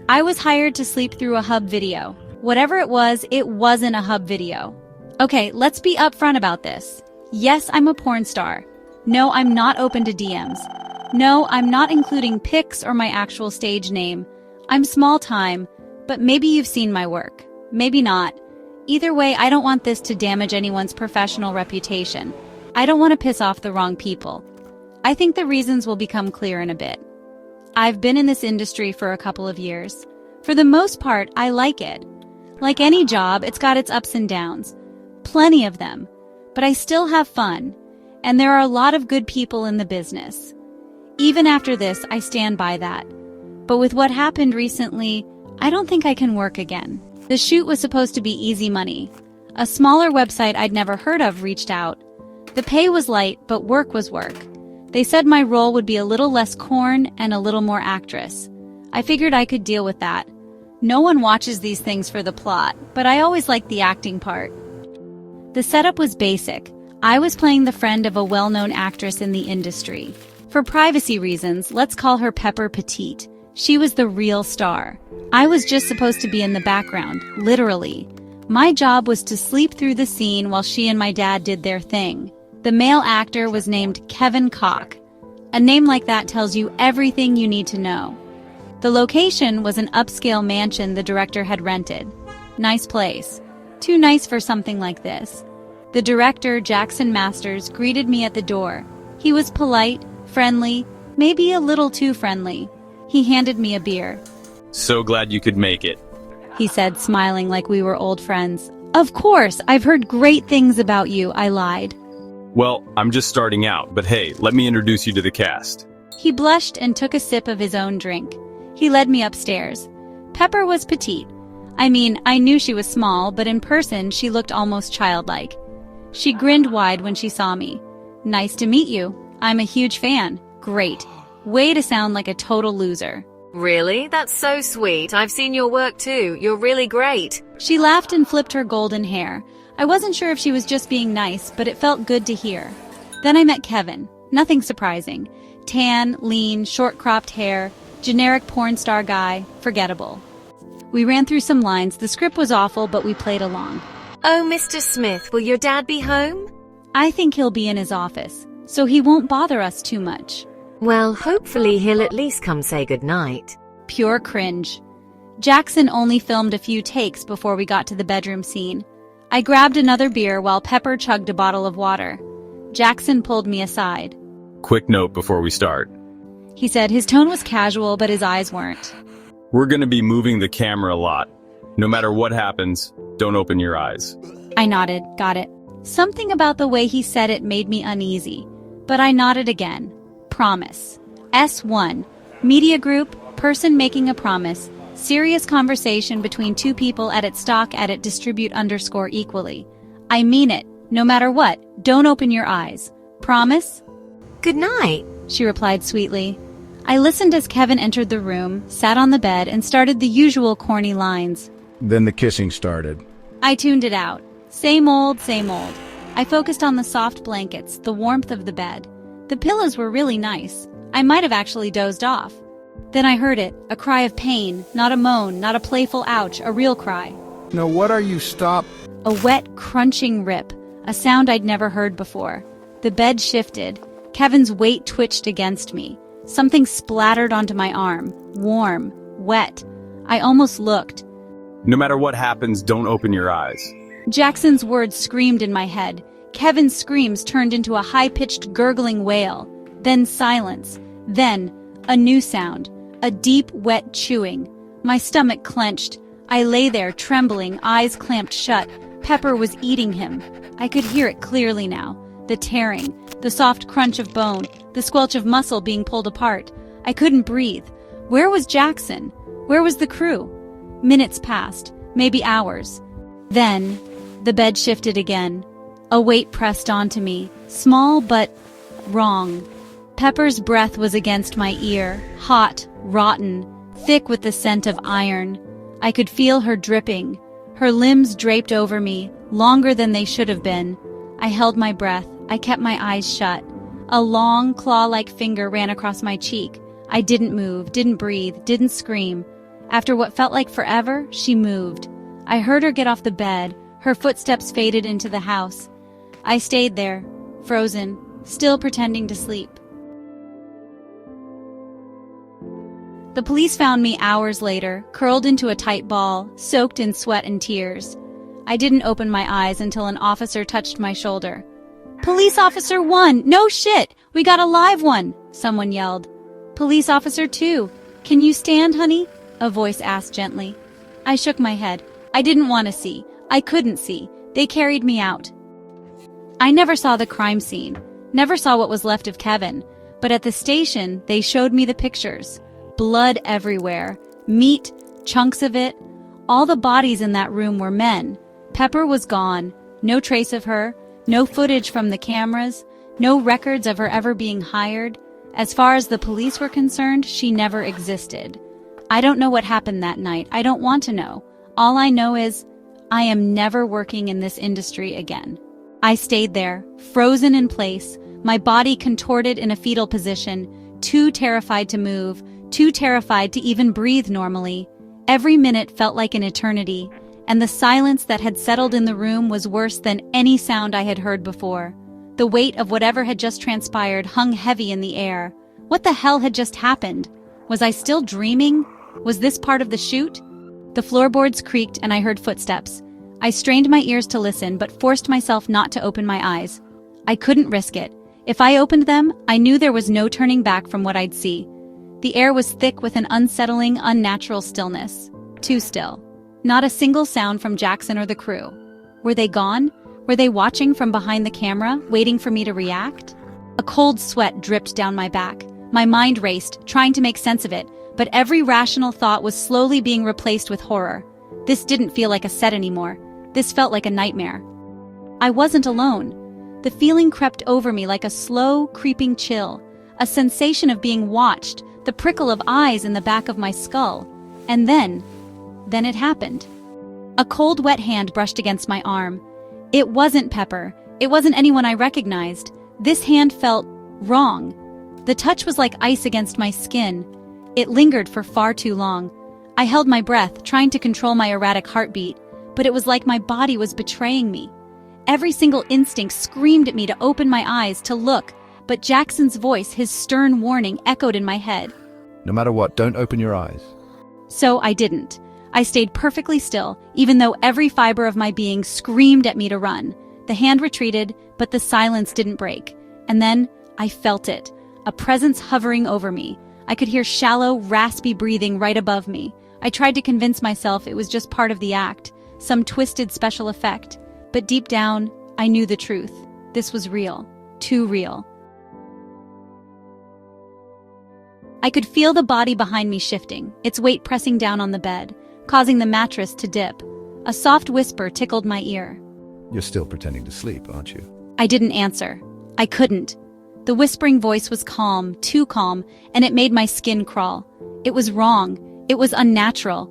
I was hired to sleep through a hub video. Whatever it wasn't a hub video. Okay, let's be upfront about this. Yes, I'm a porn star. No, I'm not open to DMs. No, I'm not including pics or my actual stage name. I'm small time, but maybe you've seen my work. Maybe not. Either way, I don't want this to damage anyone's professional reputation. I don't want to piss off the wrong people. I think the reasons will become clear in a bit. I've been in this industry for a couple of years. For the most part, I like it. Like any job, it's got its ups and downs. Plenty of them. But I still have fun. And there are a lot of good people in the business. Even after this, I stand by that. But with what happened recently, I don't think I can work again. The shoot was supposed to be easy money. A smaller website I'd never heard of reached out. The pay was light, but work was work. They said my role would be a little less corn and a little more actress. I figured I could deal with that. No one watches these things for the plot, but I always liked the acting part. The setup was basic. I was playing the friend of a well-known actress in the industry. For privacy reasons, let's call her Pepper Petite. She was the real star. I was just supposed to be in the background, literally. My job was to sleep through the scene while she and my dad did their thing. The male actor was named Kevin Koch. A name like that tells you everything you need to know. The location was an upscale mansion the director had rented. Nice place. Too nice for something like this. The director, Jackson Masters, greeted me at the door. He was polite, friendly, maybe a little too friendly. He handed me a beer. So glad you could make it, he said, smiling like we were old friends. Of course, I've heard great things about you, I lied. Well, I'm just starting out, but hey, let me introduce you to the cast. He blushed and took a sip of his own drink. He led me upstairs. Pepper was petite. I mean, I knew she was small, but in person she looked almost childlike. She grinned wide when she saw me. Nice to meet you. I'm a huge fan. Great. Way to sound like a total loser. Really? That's so sweet. I've seen your work too. You're really great. She laughed and flipped her golden hair. I wasn't sure if she was just being nice, but it felt good to hear. Then I met Kevin. Nothing surprising. Tan, lean, short-cropped hair, generic porn star guy, forgettable. We ran through some lines. The script was awful, but we played along. Oh, Mr. Smith, will your dad be home? I think he'll be in his office, so he won't bother us too much. Well, hopefully he'll at least come say goodnight. Pure cringe. Jackson only filmed a few takes before we got to the bedroom scene. I grabbed another beer while Pepper chugged a bottle of water. Jackson pulled me aside. Quick note before we start. He said. His tone was casual, but his eyes weren't. We're gonna be moving the camera a lot. No matter what happens, don't open your eyes. I nodded. Got it. Something about the way he said it made me uneasy, but I nodded again. Promise. S1. Media group, person making a promise. Serious conversation between two people, edit stock, edit distribute _ equally. I mean it. No matter what, don't open your eyes. Promise? Good night, she replied sweetly. I listened as Kevin entered the room, sat on the bed, and started the usual corny lines. Then the kissing started. I tuned it out. Same old, same old. I focused on the soft blankets, the warmth of the bed. The pillows were really nice. I might have actually dozed off. Then I heard it, a cry of pain, not a moan, not a playful ouch, a real cry. No, what are you? Stop. A wet, crunching rip, a sound I'd never heard before. The bed shifted. Kevin's weight twitched against me. Something splattered onto my arm. Warm, wet. I almost looked. No matter what happens, don't open your eyes. Jackson's words screamed in my head. Kevin's screams turned into a high-pitched gurgling wail. Then silence. Then a new sound. A deep, wet chewing. My stomach clenched. I lay there, trembling, eyes clamped shut. Pepper was eating him. I could hear it clearly now. The tearing, the soft crunch of bone, the squelch of muscle being pulled apart. I couldn't breathe. Where was Jackson? Where was the crew? Minutes passed, maybe hours. Then, the bed shifted again. A weight pressed onto me, small but wrong. Pepper's breath was against my ear, hot, rotten, thick with the scent of iron. I could feel her dripping. Her limbs draped over me, longer than they should have been. I held my breath. I kept my eyes shut. A long, claw-like finger ran across my cheek. I didn't move, didn't breathe, didn't scream. After what felt like forever, she moved. I heard her get off the bed. Her footsteps faded into the house. I stayed there, frozen, still pretending to sleep. The police found me hours later, curled into a tight ball, soaked in sweat and tears. I didn't open my eyes until an officer touched my shoulder. "Police Officer 1! No shit! We got a live one!" someone yelled. "Police Officer 2! Can you stand, honey?" a voice asked gently. I shook my head. I didn't want to see. I couldn't see. They carried me out. I never saw the crime scene, never saw what was left of Kevin, but at the station, they showed me the pictures. Blood everywhere, meat, chunks of it. All the bodies in that room were men. Pepper was gone, no trace of her, no footage from the cameras, no records of her ever being hired. As far as the police were concerned, she never existed. I don't know what happened that night. I don't want to know. All I know is, I am never working in this industry again. I stayed there, frozen in place, my body contorted in a fetal position, too terrified to move, too terrified to even breathe normally. Every minute felt like an eternity, and the silence that had settled in the room was worse than any sound I had heard before. The weight of whatever had just transpired hung heavy in the air. What the hell had just happened? Was I still dreaming? Was this part of the shoot? The floorboards creaked and I heard footsteps. I strained my ears to listen, but forced myself not to open my eyes. I couldn't risk it. If I opened them, I knew there was no turning back from what I'd see. The air was thick with an unsettling, unnatural stillness. Too still. Not a single sound from Jackson or the crew. Were they gone? Were they watching from behind the camera, waiting for me to react? A cold sweat dripped down my back. My mind raced, trying to make sense of it, but every rational thought was slowly being replaced with horror. This didn't feel like a set anymore. This felt like a nightmare. I wasn't alone. The feeling crept over me like a slow, creeping chill, a sensation of being watched, the prickle of eyes in the back of my skull. And then it happened. A cold, wet hand brushed against my arm. It wasn't Pepper. It wasn't anyone I recognized. This hand felt wrong. The touch was like ice against my skin. It lingered for far too long. I held my breath, trying to control my erratic heartbeat, but it was like my body was betraying me. Every single instinct screamed at me to open my eyes, to look, but Jackson's voice, his stern warning, echoed in my head. No matter what, don't open your eyes. So I didn't. I stayed perfectly still, even though every fiber of my being screamed at me to run. The hand retreated, but the silence didn't break. And then I felt it, a presence hovering over me. I could hear shallow, raspy breathing right above me. I tried to convince myself it was just part of the act, some twisted special effect. But deep down, I knew the truth. This was real. Too real. I could feel the body behind me shifting, its weight pressing down on the bed, causing the mattress to dip. A soft whisper tickled my ear. You're still pretending to sleep, aren't you? I didn't answer. I couldn't. The whispering voice was calm, too calm, and it made my skin crawl. It was wrong. It was unnatural.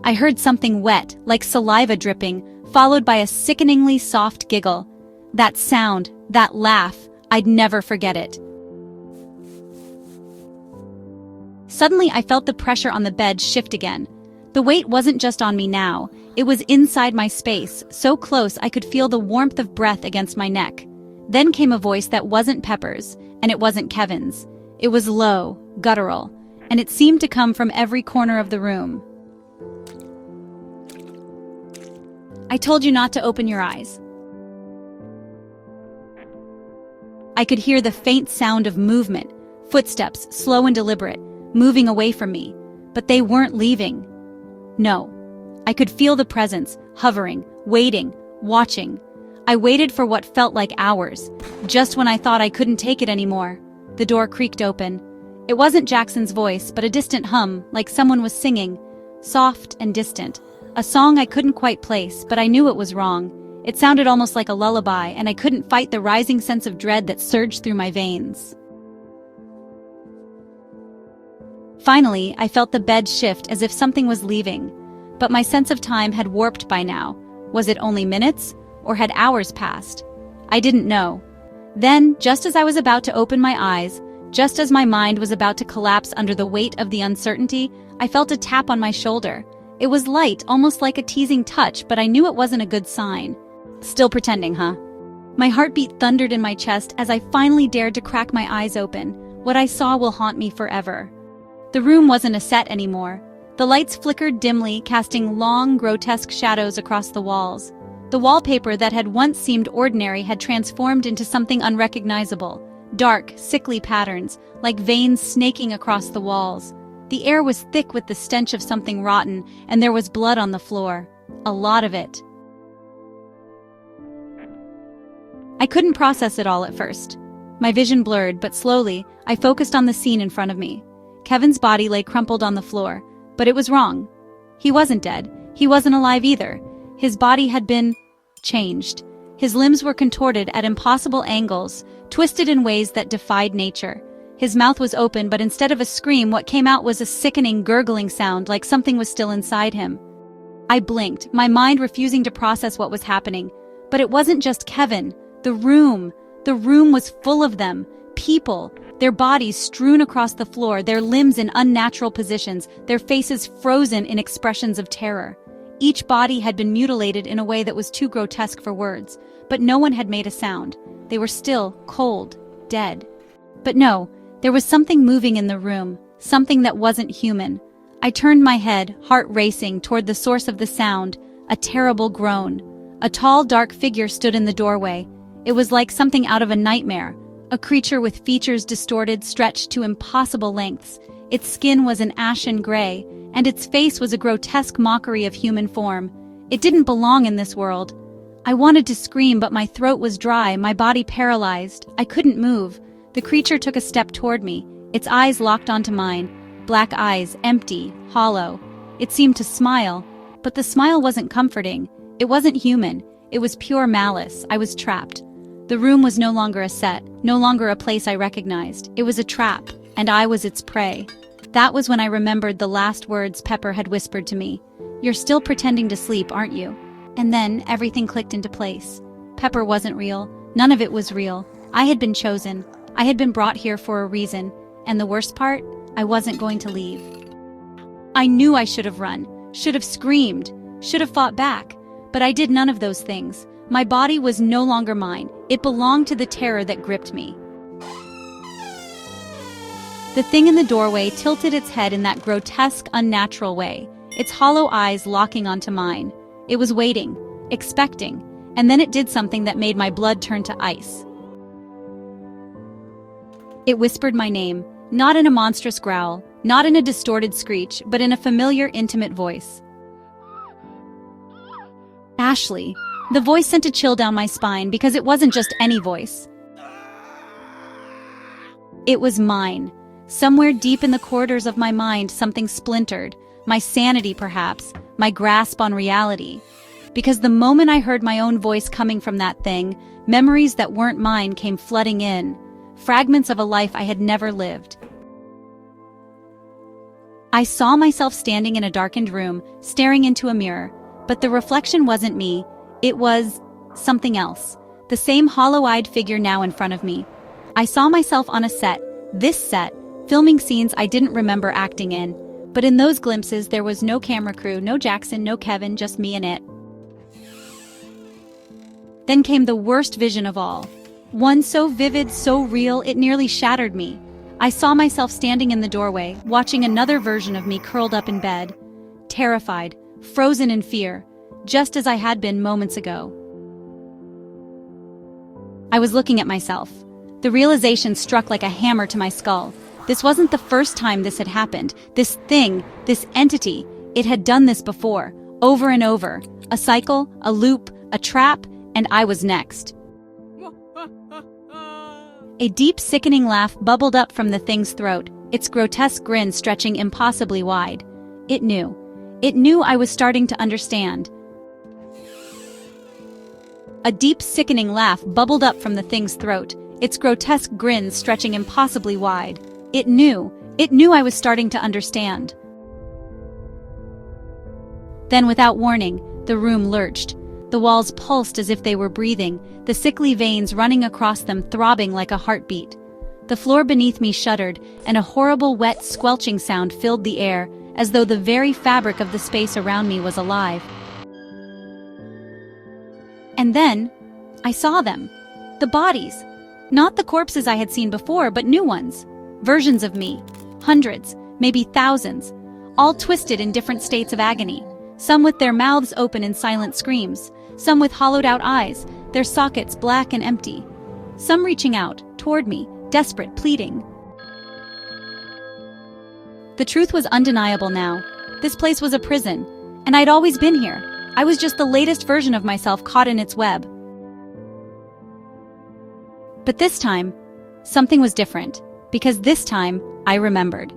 I heard something wet, like saliva dripping, followed by a sickeningly soft giggle. That sound, that laugh, I'd never forget it. Suddenly, I felt the pressure on the bed shift again. The weight wasn't just on me now. It was inside my space, so close I could feel the warmth of breath against my neck. Then came a voice that wasn't Pepper's, and it wasn't Kevin's. It was low, guttural, and it seemed to come from every corner of the room. I told you not to open your eyes. I could hear the faint sound of movement, footsteps, slow and deliberate, moving away from me, but they weren't leaving. No. I could feel the presence, hovering, waiting, watching. I waited for what felt like hours, just when I thought I couldn't take it anymore. The door creaked open. It wasn't Jackson's voice, but a distant hum, like someone was singing, soft and distant. A song I couldn't quite place, but I knew it was wrong. It sounded almost like a lullaby, and I couldn't fight the rising sense of dread that surged through my veins. Finally, I felt the bed shift as if something was leaving, but my sense of time had warped by now. Was it only minutes, or had hours passed? I didn't know. Then, just as I was about to open my eyes, just as my mind was about to collapse under the weight of the uncertainty, I felt a tap on my shoulder. It was light, almost like a teasing touch, but I knew it wasn't a good sign. Still pretending, huh? My heartbeat thundered in my chest as I finally dared to crack my eyes open. What I saw will haunt me forever. The room wasn't a set anymore. The lights flickered dimly, casting long, grotesque shadows across the walls. The wallpaper that had once seemed ordinary had transformed into something unrecognizable. Dark, sickly patterns, like veins snaking across the walls. The air was thick with the stench of something rotten, and there was blood on the floor. A lot of it. I couldn't process it all at first. My vision blurred, but slowly, I focused on the scene in front of me. Kevin's body lay crumpled on the floor, but it was wrong. He wasn't dead. He wasn't alive either. His body had been changed. His limbs were contorted at impossible angles, twisted in ways that defied nature. His mouth was open, but instead of a scream, what came out was a sickening, gurgling sound, like something was still inside him. I blinked, my mind refusing to process what was happening. But it wasn't just Kevin. The room was full of them. People, their bodies strewn across the floor, their limbs in unnatural positions, their faces frozen in expressions of terror. Each body had been mutilated in a way that was too grotesque for words, but no one had made a sound. They were still cold, dead. But no, there was something moving in the room, something that wasn't human. I turned my head, heart racing, toward the source of the sound, a terrible groan. A tall, dark figure stood in the doorway. It was like something out of a nightmare, a creature with features distorted, stretched to impossible lengths. Its skin was an ashen gray, and its face was a grotesque mockery of human form. It didn't belong in this world. I wanted to scream, but my throat was dry, my body paralyzed. I couldn't move. The creature took a step toward me, its eyes locked onto mine. Black eyes, empty, hollow. It seemed to smile, but the smile wasn't comforting. It wasn't human. It was pure malice. I was trapped. The room was no longer a set, no longer a place I recognized. It was a trap, and I was its prey. That was when I remembered the last words Pepper had whispered to me. "You're still pretending to sleep, aren't you?" And then everything clicked into place. Pepper wasn't real. None of it was real. I had been chosen. I had been brought here for a reason. And the worst part, I wasn't going to leave. I knew I should have run, should have screamed, should have fought back. But I did none of those things. My body was no longer mine. It belonged to the terror that gripped me. The thing in the doorway tilted its head in that grotesque, unnatural way, its hollow eyes locking onto mine. It was waiting, expecting, and then it did something that made my blood turn to ice. It whispered my name, not in a monstrous growl, not in a distorted screech, but in a familiar, intimate voice. Ashley. The voice sent a chill down my spine because it wasn't just any voice. It was mine. Somewhere deep in the corridors of my mind, something splintered. My sanity, perhaps. My grasp on reality. Because the moment I heard my own voice coming from that thing, memories that weren't mine came flooding in. Fragments of a life I had never lived. I saw myself standing in a darkened room, staring into a mirror. But the reflection wasn't me. It was something else. The same hollow-eyed figure now in front of me. I saw myself on a set, this set, filming scenes I didn't remember acting in. But in those glimpses, there was no camera crew, no Jackson, no Kevin, just me and it. Then came the worst vision of all. One so vivid, so real, it nearly shattered me. I saw myself standing in the doorway, watching another version of me curled up in bed. Terrified, frozen in fear, just as I had been moments ago. I was looking at myself. The realization struck like a hammer to my skull. This wasn't the first time this had happened. This thing, this entity, it had done this before, over and over. A cycle, a loop, a trap, and I was next. A deep, sickening laugh bubbled up from the thing's throat, its grotesque grin stretching impossibly wide. It knew. It knew I was starting to understand. A deep, sickening laugh bubbled up from the thing's throat, its grotesque grin stretching impossibly wide. It knew I was starting to understand. Then, without warning, the room lurched. The walls pulsed as if they were breathing, the sickly veins running across them throbbing like a heartbeat. The floor beneath me shuddered, and a horrible, wet, squelching sound filled the air, as though the very fabric of the space around me was alive. And then, I saw them. The bodies. Not the corpses I had seen before, but new ones. Versions of me. Hundreds, maybe thousands. All twisted in different states of agony. Some with their mouths open in silent screams. Some with hollowed-out eyes, their sockets black and empty. Some reaching out, toward me, desperate, pleading. The truth was undeniable now. This place was a prison, and I'd always been here. I was just the latest version of myself caught in its web. But this time, something was different, because this time, I remembered.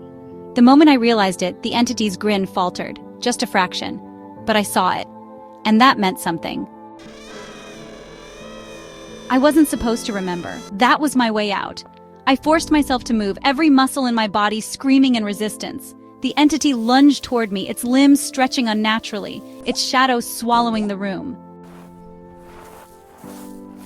The moment I realized it, the entity's grin faltered, just a fraction. But I saw it, and that meant something. I wasn't supposed to remember. That was my way out. I forced myself to move, every muscle in my body screaming in resistance. The entity lunged toward me, its limbs stretching unnaturally, its shadow swallowing the room.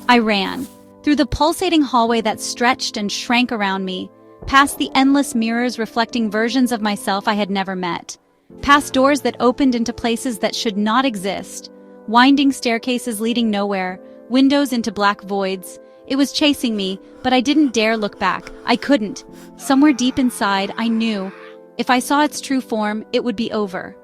I ran, through the pulsating hallway that stretched and shrank around me, past the endless mirrors reflecting versions of myself I had never met, past doors that opened into places that should not exist, winding staircases leading nowhere, windows into black voids. It was chasing me, but I didn't dare look back. I couldn't. Somewhere deep inside, I knew, if I saw its true form, it would be over.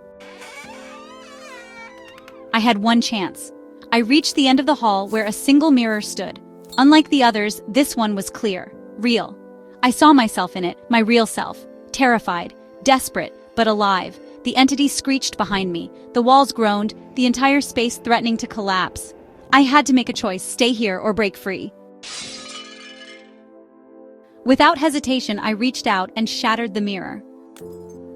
I had one chance. I reached the end of the hall where a single mirror stood. Unlike the others, this one was clear, real. I saw myself in it, my real self, terrified, desperate, but alive. The entity screeched behind me. The walls groaned, the entire space threatening to collapse. I had to make a choice, stay here or break free. Without hesitation, I reached out and shattered the mirror.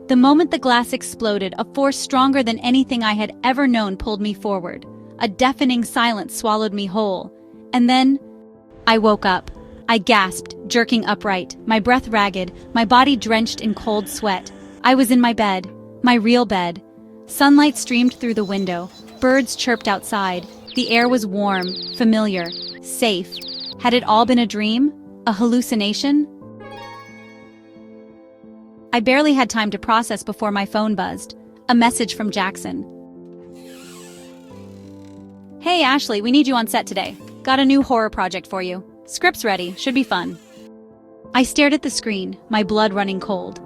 The moment the glass exploded, a force stronger than anything I had ever known pulled me forward. A deafening silence swallowed me whole. And then, I woke up. I gasped, jerking upright, my breath ragged, my body drenched in cold sweat. I was in my bed, my real bed. Sunlight streamed through the window. Birds chirped outside. The air was warm, familiar, safe. Had it all been a dream? A hallucination? I barely had time to process before my phone buzzed. A message from Jackson. Hey Ashley, we need you on set today. Got a new horror project for you. Script's ready, should be fun. I stared at the screen, my blood running cold.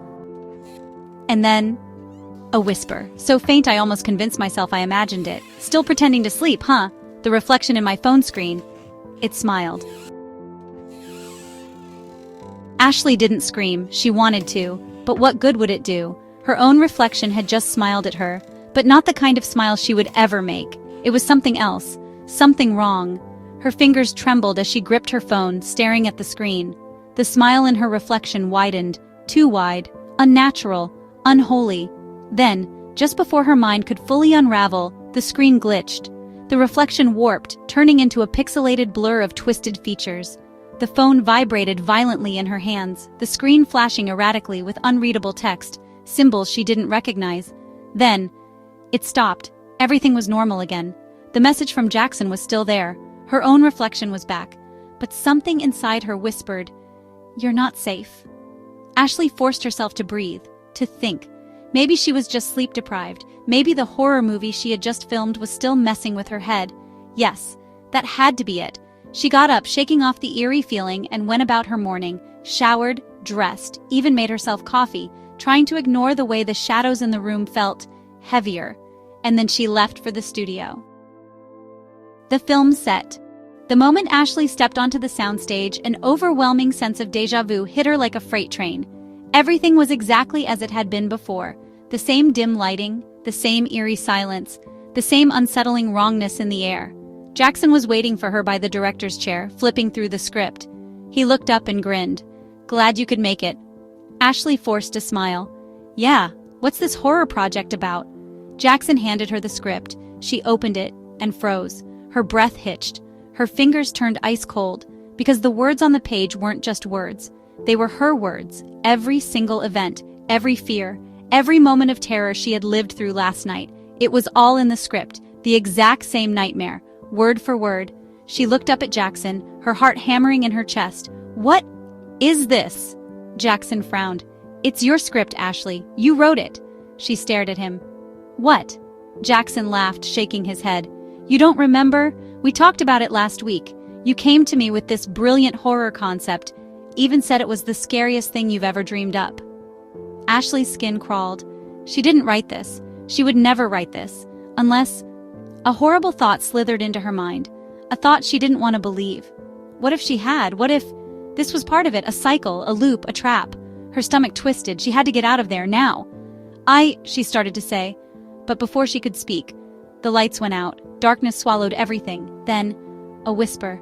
And then, a whisper, so faint I almost convinced myself I imagined it. Still pretending to sleep, huh? The reflection in my phone screen. It smiled. Ashley didn't scream, she wanted to, but what good would it do? Her own reflection had just smiled at her, but not the kind of smile she would ever make. It was something else, something wrong. Her fingers trembled as she gripped her phone, staring at the screen. The smile in her reflection widened, too wide, unnatural, unholy. Then, just before her mind could fully unravel, the screen glitched. The reflection warped, turning into a pixelated blur of twisted features. The phone vibrated violently in her hands, the screen flashing erratically with unreadable text, symbols she didn't recognize. Then, it stopped. Everything was normal again. The message from Jackson was still there. Her own reflection was back. But something inside her whispered, "You're not safe." Ashley forced herself to breathe, to think. Maybe she was just sleep-deprived. Maybe the horror movie she had just filmed was still messing with her head. Yes, that had to be it. She got up, shaking off the eerie feeling, and went about her morning, showered, dressed, even made herself coffee, trying to ignore the way the shadows in the room felt heavier. And then she left for the studio. The film set. The moment Ashley stepped onto the soundstage, an overwhelming sense of déjà vu hit her like a freight train. Everything was exactly as it had been before. The same dim lighting, the same eerie silence, the same unsettling wrongness in the air. Jackson was waiting for her by the director's chair, flipping through the script. He looked up and grinned. "Glad you could make it." Ashley forced a smile. "Yeah, what's this horror project about?" Jackson handed her the script. She opened it and froze. Her breath hitched. Her fingers turned ice cold, because the words on the page weren't just words. They were her words. Every single event, every fear, every moment of terror she had lived through last night. It was all in the script, the exact same nightmare, word for word. She looked up at Jackson, her heart hammering in her chest. "What is this?" Jackson frowned. "It's your script, Ashley. You wrote it." She stared at him. What? Jackson laughed, shaking his head. You don't remember? We talked about it last week. You came to me with this brilliant horror concept, even said it was the scariest thing you've ever dreamed up. Ashley's skin crawled. She didn't write this. She would never write this. Unless... A horrible thought slithered into her mind. A thought she didn't want to believe. What if she had? What if... This was part of it, a cycle, a loop, a trap. Her stomach twisted. She had to get out of there, now. She started to say. But before she could speak, the lights went out. Darkness swallowed everything. Then, a whisper.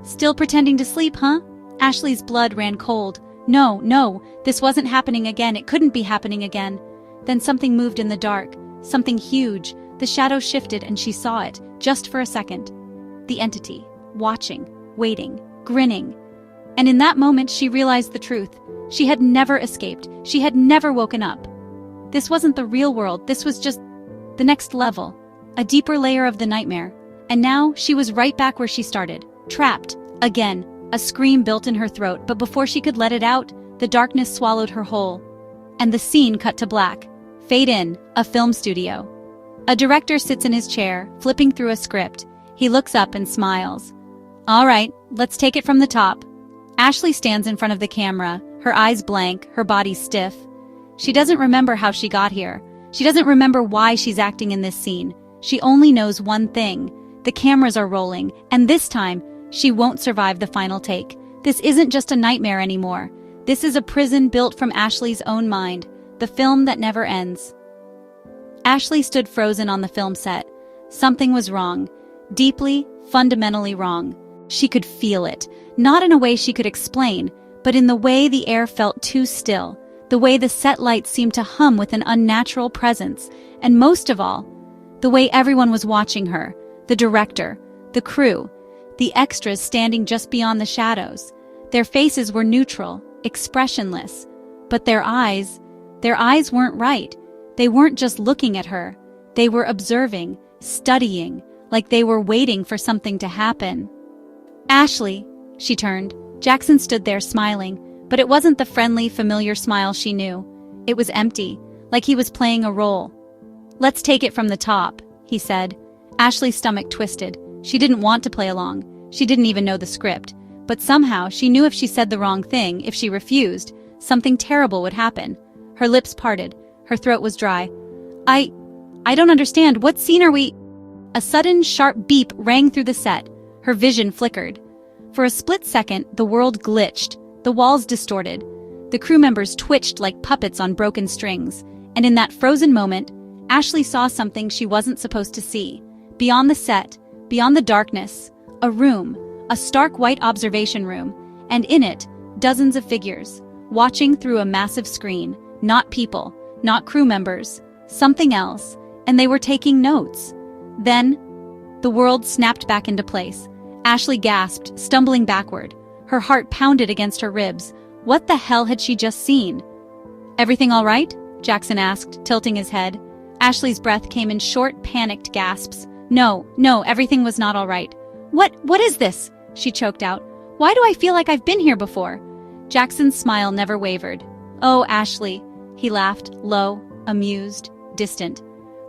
Still pretending to sleep, huh? Ashley's blood ran cold. No, this wasn't happening again. It couldn't be happening again. Then something moved in the dark. Something huge. The shadow shifted and she saw it, just for a second. The entity, watching, waiting, grinning. And in that moment she realized the truth. She had never escaped. She had never woken up. This wasn't the real world. This was just the next level. A deeper layer of the nightmare. And now she was right back where she started. Trapped. Again. A scream built in her throat, but before she could let it out, the darkness swallowed her whole. And the scene cut to black. Fade in. A film studio. A director sits in his chair, flipping through a script. He looks up and smiles. All right, let's take it from the top. Ashley stands in front of the camera, her eyes blank, her body stiff. She doesn't remember how she got here. She doesn't remember why she's acting in this scene. She only knows one thing. The cameras are rolling, and this time, she won't survive the final take. This isn't just a nightmare anymore. This is a prison built from Ashley's own mind, the film that never ends. Ashley stood frozen on the film set. Something was wrong. Deeply, fundamentally wrong. She could feel it. Not in a way she could explain, but in the way the air felt too still, the way the set lights seemed to hum with an unnatural presence, and most of all, the way everyone was watching her, the director, the crew, the extras standing just beyond the shadows. Their faces were neutral, expressionless, but their eyes weren't right. They weren't just looking at her. They were observing, studying, like they were waiting for something to happen. Ashley, she turned. Jackson stood there smiling, but it wasn't the friendly, familiar smile she knew. It was empty, like he was playing a role. Let's take it from the top, he said. Ashley's stomach twisted. She didn't want to play along. She didn't even know the script. But somehow she knew if she said the wrong thing, if she refused, something terrible would happen. Her lips parted. Her throat was dry. I don't understand. What scene are we? A sudden, sharp beep rang through the set. Her vision flickered. For a split second, the world glitched. The walls distorted. The crew members twitched like puppets on broken strings. And in that frozen moment, Ashley saw something she wasn't supposed to see. Beyond the set, beyond the darkness, a room, a stark white observation room, and in it, dozens of figures, watching through a massive screen. Not people, not crew members, something else, and they were taking notes. Then, the world snapped back into place. Ashley gasped, stumbling backward. Her heart pounded against her ribs. What the hell had she just seen? Everything all right? Jackson asked, tilting his head. Ashley's breath came in short, panicked gasps. No, everything was not all right. What is this? She choked out. Why do I feel like I've been here before? Jackson's smile never wavered. Oh, Ashley. He laughed, low, amused, distant.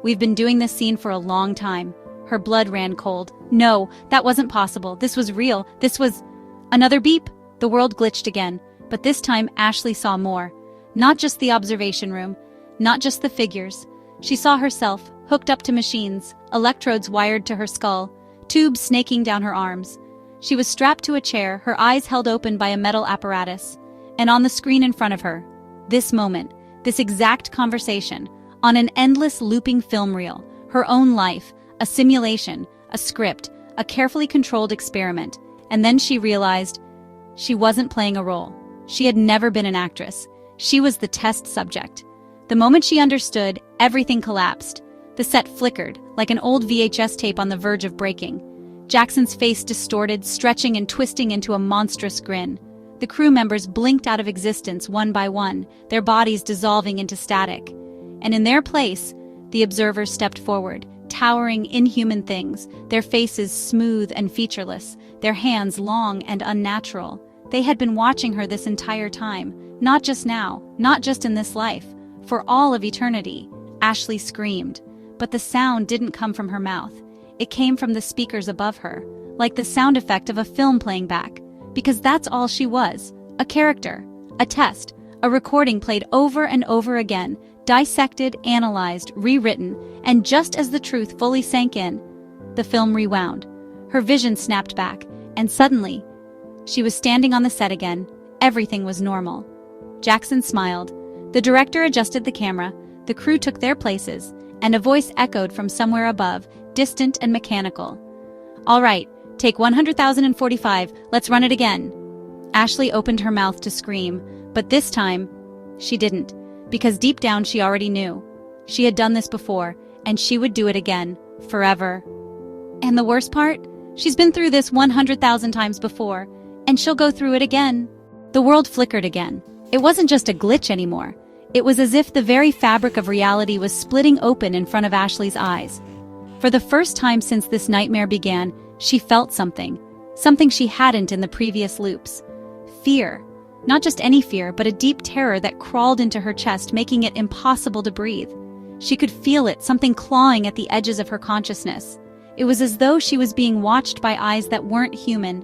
We've been doing this scene for a long time. Her blood ran cold. No, that wasn't possible. This was real. This was... Another beep. The world glitched again. But this time, Ashley saw more. Not just the observation room. Not just the figures. She saw herself, hooked up to machines, electrodes wired to her skull, tubes snaking down her arms. She was strapped to a chair, her eyes held open by a metal apparatus. And on the screen in front of her, this moment, this exact conversation, on an endless looping film reel, her own life, a simulation, a script, a carefully controlled experiment. And then she realized she wasn't playing a role. She had never been an actress. She was the test subject. The moment she understood, everything collapsed. The set flickered, like an old VHS tape on the verge of breaking. Jackson's face distorted, stretching and twisting into a monstrous grin. The crew members blinked out of existence one by one, their bodies dissolving into static. And in their place, the observers stepped forward, towering inhuman things, their faces smooth and featureless, their hands long and unnatural. They had been watching her this entire time, not just now, not just in this life, for all of eternity. Ashley screamed, but the sound didn't come from her mouth. It came from the speakers above her, like the sound effect of a film playing back, because that's all she was, a character, a test, a recording played over and over again, dissected, analyzed, rewritten, and just as the truth fully sank in, the film rewound. Her vision snapped back, and suddenly, she was standing on the set again. Everything was normal. Jackson smiled. The director adjusted the camera, the crew took their places, and a voice echoed from somewhere above, distant and mechanical. "All right, take 100,045, let's run it again." Ashley opened her mouth to scream, but this time, she didn't, because deep down she already knew. She had done this before, and she would do it again, forever. And the worst part? She's been through this 100,000 times before, and she'll go through it again. The world flickered again. It wasn't just a glitch anymore. It was as if the very fabric of reality was splitting open in front of Ashley's eyes. For the first time since this nightmare began, she felt something she hadn't in the previous loops. Fear. Not just any fear, but a deep terror that crawled into her chest, making it impossible to breathe. She could feel it, something clawing at the edges of her consciousness. It was as though she was being watched by eyes that weren't human,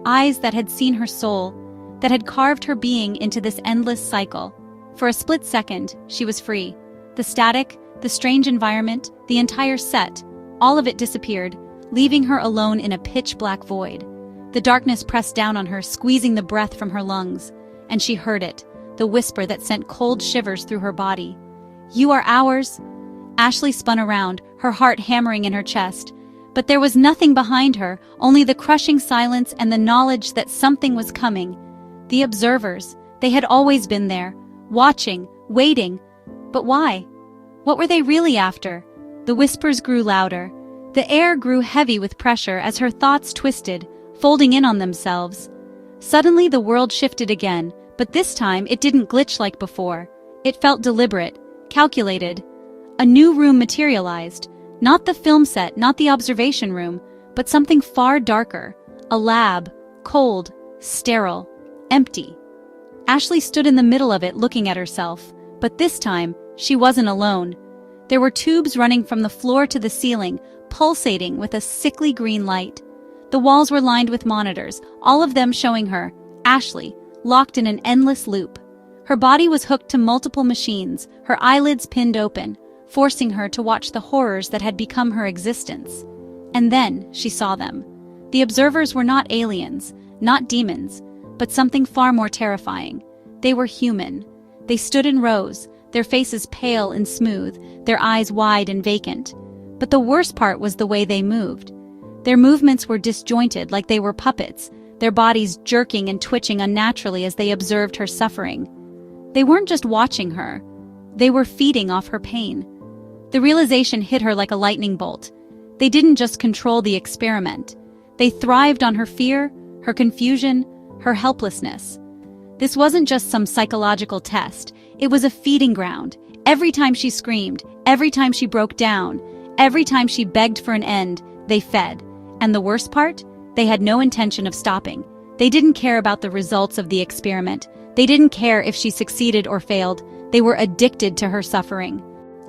eyes that had seen her soul, that had carved her being into this endless cycle. For a split second, she was free. The static, the strange environment, the entire set, all of it disappeared, leaving her alone in a pitch-black void. The darkness pressed down on her, squeezing the breath from her lungs, and she heard it, the whisper that sent cold shivers through her body. "You are ours." Ashley spun around, her heart hammering in her chest. But there was nothing behind her, only the crushing silence and the knowledge that something was coming. The observers, they had always been there, watching, waiting. But why? What were they really after? The whispers grew louder. The air grew heavy with pressure as her thoughts twisted, folding in on themselves. Suddenly the world shifted again, but this time it didn't glitch like before. It felt deliberate, calculated. A new room materialized. Not the film set, not the observation room, but something far darker. A lab, cold, sterile, empty. Ashley stood in the middle of it looking at herself, but this time, she wasn't alone. There were tubes running from the floor to the ceiling, pulsating with a sickly green light. The walls were lined with monitors, all of them showing her, Ashley, locked in an endless loop. Her body was hooked to multiple machines, her eyelids pinned open, forcing her to watch the horrors that had become her existence. And then she saw them. The observers were not aliens, not demons, but something far more terrifying. They were human. They stood in rows, their faces pale and smooth, their eyes wide and vacant. But the worst part was the way they moved. Their movements were disjointed, like they were puppets, their bodies jerking and twitching unnaturally as they observed her suffering. They weren't just watching her. They were feeding off her pain. The realization hit her like a lightning bolt. They didn't just control the experiment. They thrived on her fear, her confusion, her helplessness. This wasn't just some psychological test. It was a feeding ground. Every time she screamed, every time she broke down, every time she begged for an end, they fed. And the worst part? They had no intention of stopping. They didn't care about the results of the experiment. They didn't care if she succeeded or failed. They were addicted to her suffering.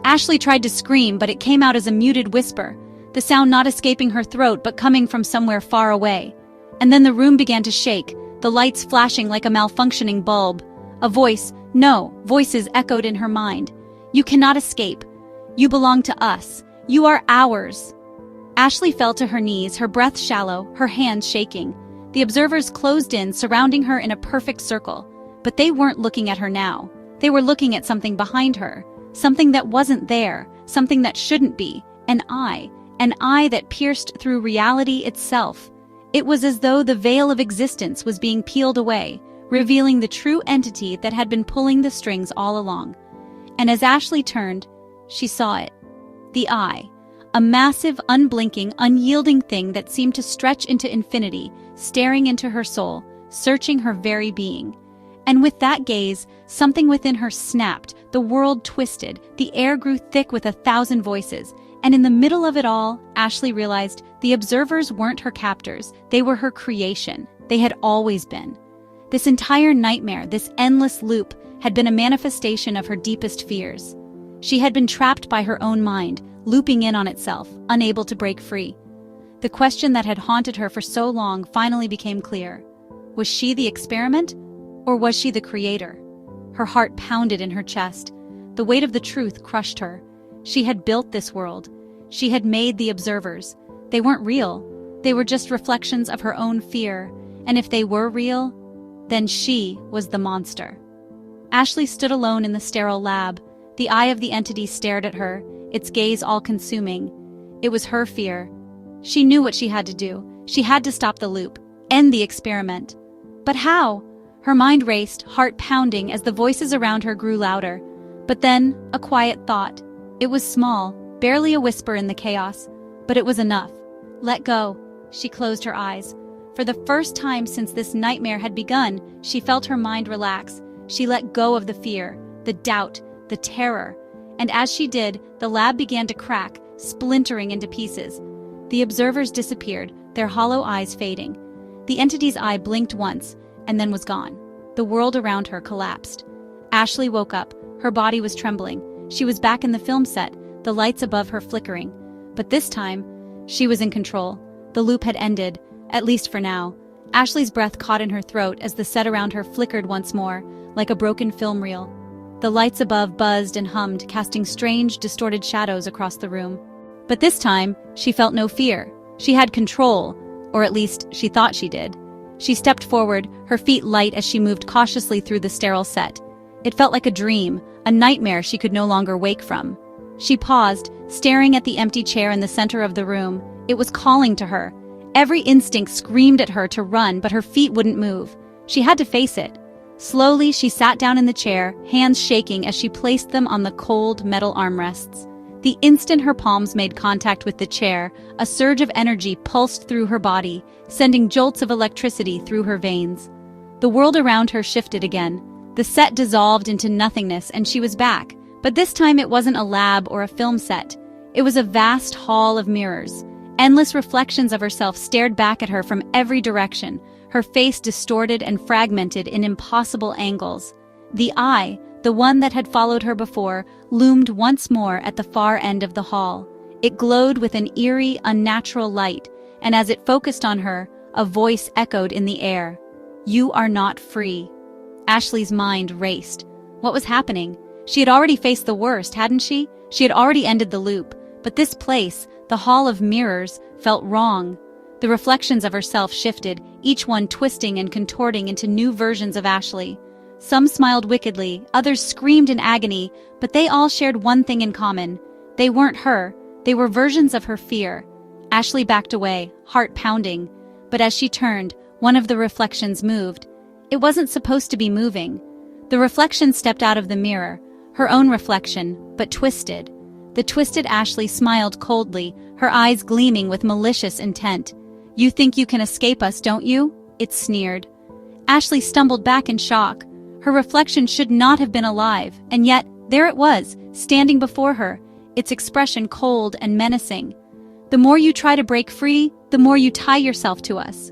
Ashley tried to scream, but it came out as a muted whisper, the sound not escaping her throat but coming from somewhere far away. And then the room began to shake, the lights flashing like a malfunctioning bulb. A voice, no, voices echoed in her mind. "You cannot escape. You belong to us. You are ours." Ashley fell to her knees, her breath shallow, her hands shaking. The observers closed in, surrounding her in a perfect circle. But they weren't looking at her now. They were looking at something behind her. Something that wasn't there, something that shouldn't be, an eye that pierced through reality itself. It was as though the veil of existence was being peeled away, revealing the true entity that had been pulling the strings all along. And as Ashley turned, she saw it. The eye, a massive, unblinking, unyielding thing that seemed to stretch into infinity, staring into her soul, searching her very being. And with that gaze, something within her snapped, the world twisted, the air grew thick with 1,000 voices, and in the middle of it all, Ashley realized the observers weren't her captors, they were her creation. They had always been. This entire nightmare, this endless loop, had been a manifestation of her deepest fears. She had been trapped by her own mind, looping in on itself, unable to break free. The question that had haunted her for so long finally became clear. Was she the experiment, or was she the creator? Her heart pounded in her chest. The weight of the truth crushed her. She had built this world. She had made the observers. They weren't real. They were just reflections of her own fear, and if they were real, then she was the monster. Ashley stood alone in the sterile lab. The eye of the entity stared at her, its gaze all-consuming. It was her fear. She knew what she had to do. She had to stop the loop, end the experiment. But how? Her mind raced, heart pounding as the voices around her grew louder. But then, a quiet thought. It was small, barely a whisper in the chaos, but it was enough. Let go. She closed her eyes. For the first time since this nightmare had begun, she felt her mind relax. She let go of the fear, the doubt, the terror. And as she did, the lab began to crack, splintering into pieces. The observers disappeared, their hollow eyes fading. The entity's eye blinked once, and then was gone. The world around her collapsed. Ashley woke up. Her body was trembling. She was back in the film set, the lights above her flickering. But this time, she was in control. The loop had ended, at least for now. Ashley's breath caught in her throat as the set around her flickered once more, like a broken film reel. The lights above buzzed and hummed, casting strange, distorted shadows across the room. But this time, she felt no fear. She had control, or at least she thought she did. She stepped forward, her feet light as she moved cautiously through the sterile set. It felt like a dream, a nightmare she could no longer wake from. She paused, staring at the empty chair in the center of the room. It was calling to her. Every instinct screamed at her to run, but her feet wouldn't move. She had to face it. Slowly, she sat down in the chair, hands shaking as she placed them on the cold metal armrests. The instant her palms made contact with the chair, a surge of energy pulsed through her body, sending jolts of electricity through her veins. The world around her shifted again. The set dissolved into nothingness and she was back, but this time it wasn't a lab or a film set. It was a vast hall of mirrors. Endless reflections of herself stared back at her from every direction, her face distorted and fragmented in impossible angles. The eye, the one that had followed her before, loomed once more at the far end of the hall. It glowed with an eerie, unnatural light, and as it focused on her, a voice echoed in the air. "You are not free." Ashley's mind raced. What was happening? She had already faced the worst, hadn't she? She had already ended the loop. But this place, the Hall of Mirrors, felt wrong. The reflections of herself shifted, each one twisting and contorting into new versions of Ashley. Some smiled wickedly, others screamed in agony, but they all shared one thing in common. They weren't her, they were versions of her fear. Ashley backed away, heart pounding. But as she turned, one of the reflections moved. It wasn't supposed to be moving. The reflection stepped out of the mirror, her own reflection, but twisted. The twisted Ashley smiled coldly, her eyes gleaming with malicious intent. "You think you can escape us, don't you?" it sneered. Ashley stumbled back in shock. Her reflection should not have been alive, and yet, there it was, standing before her, its expression cold and menacing. "The more you try to break free, the more you tie yourself to us."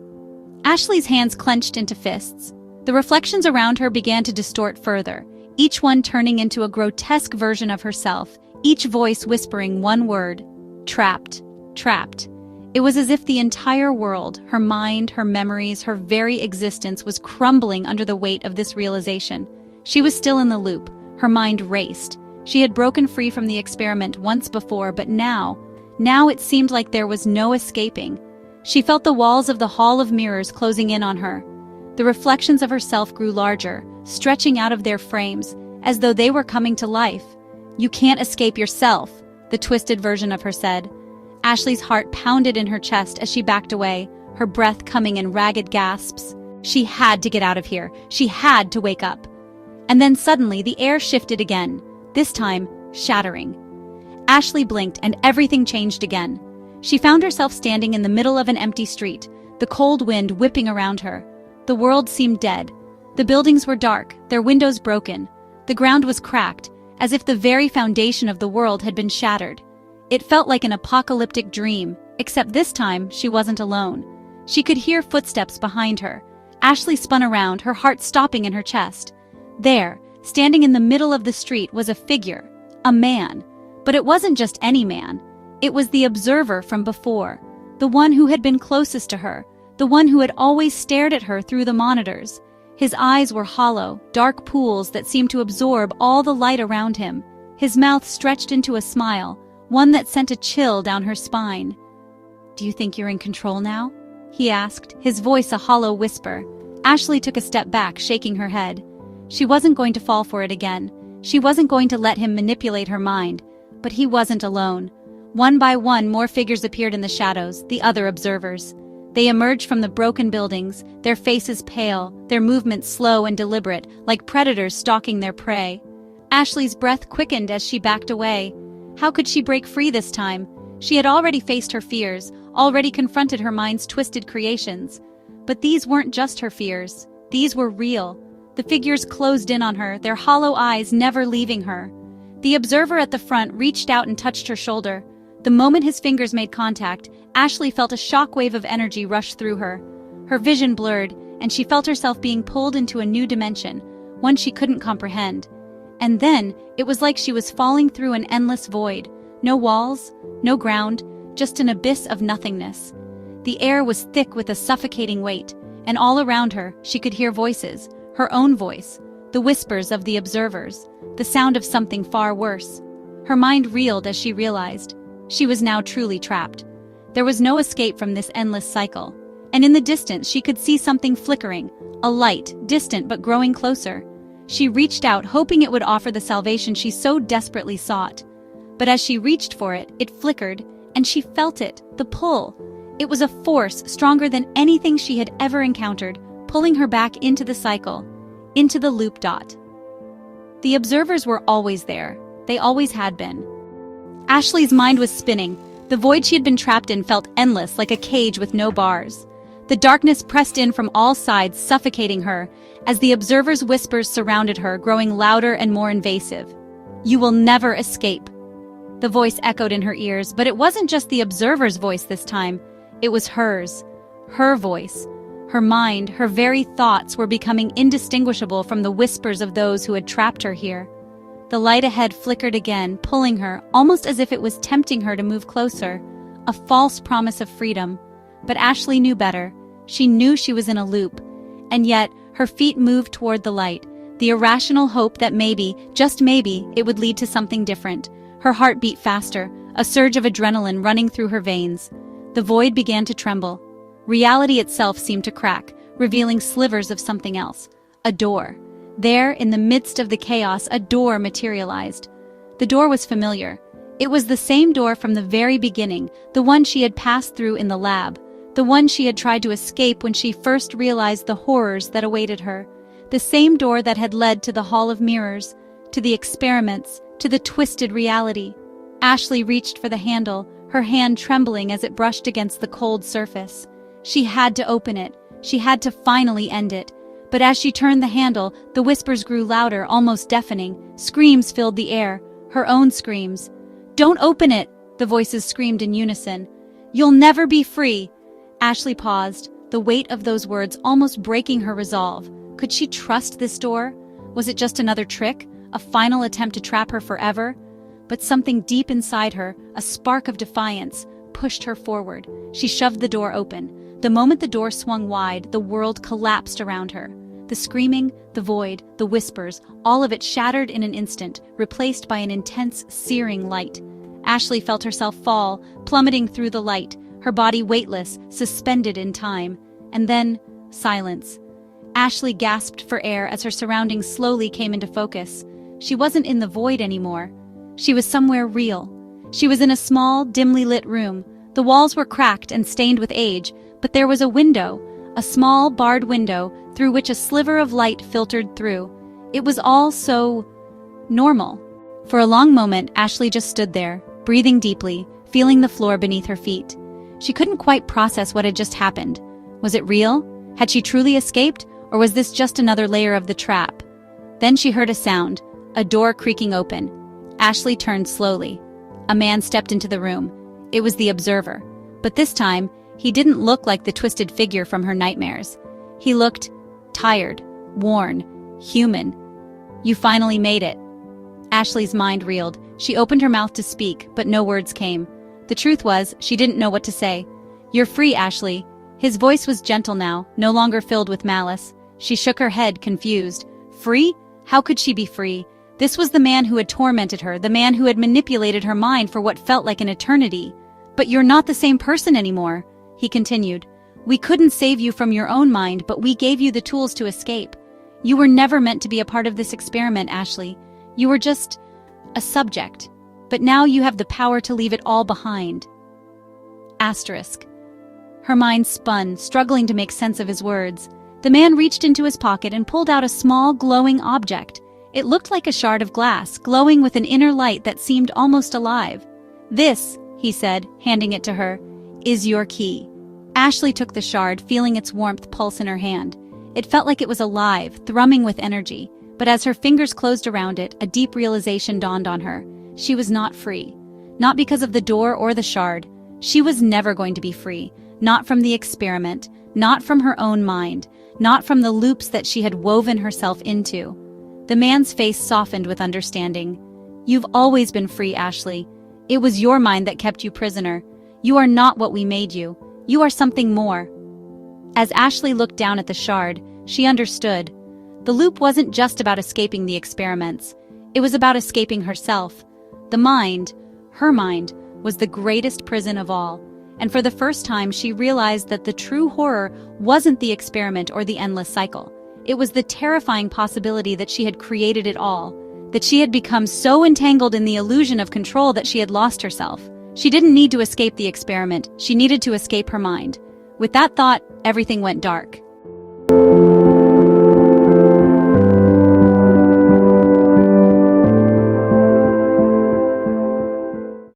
Ashley's hands clenched into fists. The reflections around her began to distort further, each one turning into a grotesque version of herself, each voice whispering one word: trapped, trapped. It was as if the entire world, her mind, her memories, her very existence was crumbling under the weight of this realization. She was still in the loop. Her mind raced. She had broken free from the experiment once before, but now it seemed like there was no escaping. She felt the walls of the Hall of Mirrors closing in on her. The reflections of herself grew larger, stretching out of their frames, as though they were coming to life. "You can't escape yourself," the twisted version of her said. Ashley's heart pounded in her chest as she backed away, her breath coming in ragged gasps. She had to get out of here. She had to wake up. And then suddenly the air shifted again, this time shattering. Ashley blinked and everything changed again. She found herself standing in the middle of an empty street, the cold wind whipping around her. The world seemed dead. The buildings were dark, their windows broken. The ground was cracked, as if the very foundation of the world had been shattered. It felt like an apocalyptic dream, except this time she wasn't alone. She could hear footsteps behind her. Ashley spun around, her heart stopping in her chest. There, standing in the middle of the street, was a figure. A man. But it wasn't just any man. It was the observer from before. The one who had been closest to her. The one who had always stared at her through the monitors. His eyes were hollow, dark pools that seemed to absorb all the light around him. His mouth stretched into a smile, one that sent a chill down her spine. "Do you think you're in control now?" he asked, his voice a hollow whisper. Ashley took a step back, shaking her head. She wasn't going to fall for it again. She wasn't going to let him manipulate her mind. But he wasn't alone. One by one, more figures appeared in the shadows, the other observers. They emerged from the broken buildings, their faces pale, their movements slow and deliberate, like predators stalking their prey. Ashley's breath quickened as she backed away. How could she break free this time? She had already faced her fears, already confronted her mind's twisted creations. But these weren't just her fears. These were real. The figures closed in on her, their hollow eyes never leaving her. The observer at the front reached out and touched her shoulder. The moment his fingers made contact, Ashley felt a shockwave of energy rush through her. Her vision blurred, and she felt herself being pulled into a new dimension, one she couldn't comprehend. And then, it was like she was falling through an endless void. No walls, no ground, just an abyss of nothingness. The air was thick with a suffocating weight, and all around her, she could hear voices, her own voice, the whispers of the observers, the sound of something far worse. Her mind reeled as she realized she was now truly trapped. There was no escape from this endless cycle, and in the distance she could see something flickering, a light, distant but growing closer. She reached out, hoping it would offer the salvation she so desperately sought. But as she reached for it, it flickered, and she felt it, the pull. It was a force stronger than anything she had ever encountered, pulling her back into the cycle, into the loop. The observers were always there. They always had been. Ashley's mind was spinning. The void she had been trapped in felt endless, like a cage with no bars. The darkness pressed in from all sides, suffocating her, as the observers' whispers surrounded her, growing louder and more invasive. "You will never escape." The voice echoed in her ears, but it wasn't just the observer's voice this time. It was hers. Her voice. Her mind, her very thoughts were becoming indistinguishable from the whispers of those who had trapped her here. The light ahead flickered again, pulling her, almost as if it was tempting her to move closer. A false promise of freedom. But Ashley knew better. She knew she was in a loop. And yet, her feet moved toward the light, the irrational hope that maybe, just maybe, it would lead to something different. Her heart beat faster, a surge of adrenaline running through her veins. The void began to tremble. Reality itself seemed to crack, revealing slivers of something else. A door. There, in the midst of the chaos, a door materialized. The door was familiar. It was the same door from the very beginning, the one she had passed through in the lab, the one she had tried to escape when she first realized the horrors that awaited her, the same door that had led to the Hall of Mirrors, to the experiments, to the twisted reality. Ashley reached for the handle, her hand trembling as it brushed against the cold surface. She had to open it. She had to finally end it. But as she turned the handle, the whispers grew louder, almost deafening. Screams filled the air, her own screams. "Don't open it!" the voices screamed in unison. "You'll never be free!" Ashley paused, the weight of those words almost breaking her resolve. Could she trust this door? Was it just another trick, a final attempt to trap her forever? But something deep inside her, a spark of defiance, pushed her forward. She shoved the door open. The moment the door swung wide, the world collapsed around her. The screaming, the void, the whispers, all of it shattered in an instant, replaced by an intense, searing light. Ashley felt herself fall, plummeting through the light, her body weightless, suspended in time. And then, silence. Ashley gasped for air as her surroundings slowly came into focus. She wasn't in the void anymore. She was somewhere real. She was in a small, dimly lit room. The walls were cracked and stained with age, but there was a window, a small, barred window through which a sliver of light filtered through. It was all so normal. For a long moment, Ashley just stood there, breathing deeply, feeling the floor beneath her feet. She couldn't quite process what had just happened. Was it real? Had she truly escaped, or was this just another layer of the trap? Then she heard a sound, a door creaking open. Ashley turned slowly. A man stepped into the room. It was the observer. But this time, he didn't look like the twisted figure from her nightmares. He looked tired, worn, human. "You finally made it." Ashley's mind reeled. She opened her mouth to speak, but no words came. The truth was, she didn't know what to say. "You're free, Ashley." His voice was gentle now, no longer filled with malice. She shook her head, confused. Free? How could she be free? This was the man who had tormented her, the man who had manipulated her mind for what felt like an eternity. "But you're not the same person anymore," he continued. "We couldn't save you from your own mind, but we gave you the tools to escape. You were never meant to be a part of this experiment, Ashley. You were just a subject. But now you have the power to leave it all behind." Asterisk. Her mind spun, struggling to make sense of his words. The man reached into his pocket and pulled out a small, glowing object. It looked like a shard of glass, glowing with an inner light that seemed almost alive. "This," he said, handing it to her, "is your key." Ashley took the shard, feeling its warmth pulse in her hand. It felt like it was alive, thrumming with energy, but as her fingers closed around it, a deep realization dawned on her. She was not free. Not because of the door or the shard. She was never going to be free. Not from the experiment, not from her own mind, not from the loops that she had woven herself into. The man's face softened with understanding. "You've always been free, Ashley. It was your mind that kept you prisoner. You are not what we made you. You are something more." As Ashley looked down at the shard, she understood. The loop wasn't just about escaping the experiments. It was about escaping herself. The mind, her mind, was the greatest prison of all. And for the first time she realized that the true horror wasn't the experiment or the endless cycle. It was the terrifying possibility that she had created it all, that she had become so entangled in the illusion of control that she had lost herself. She didn't need to escape the experiment, she needed to escape her mind. With that thought, everything went dark.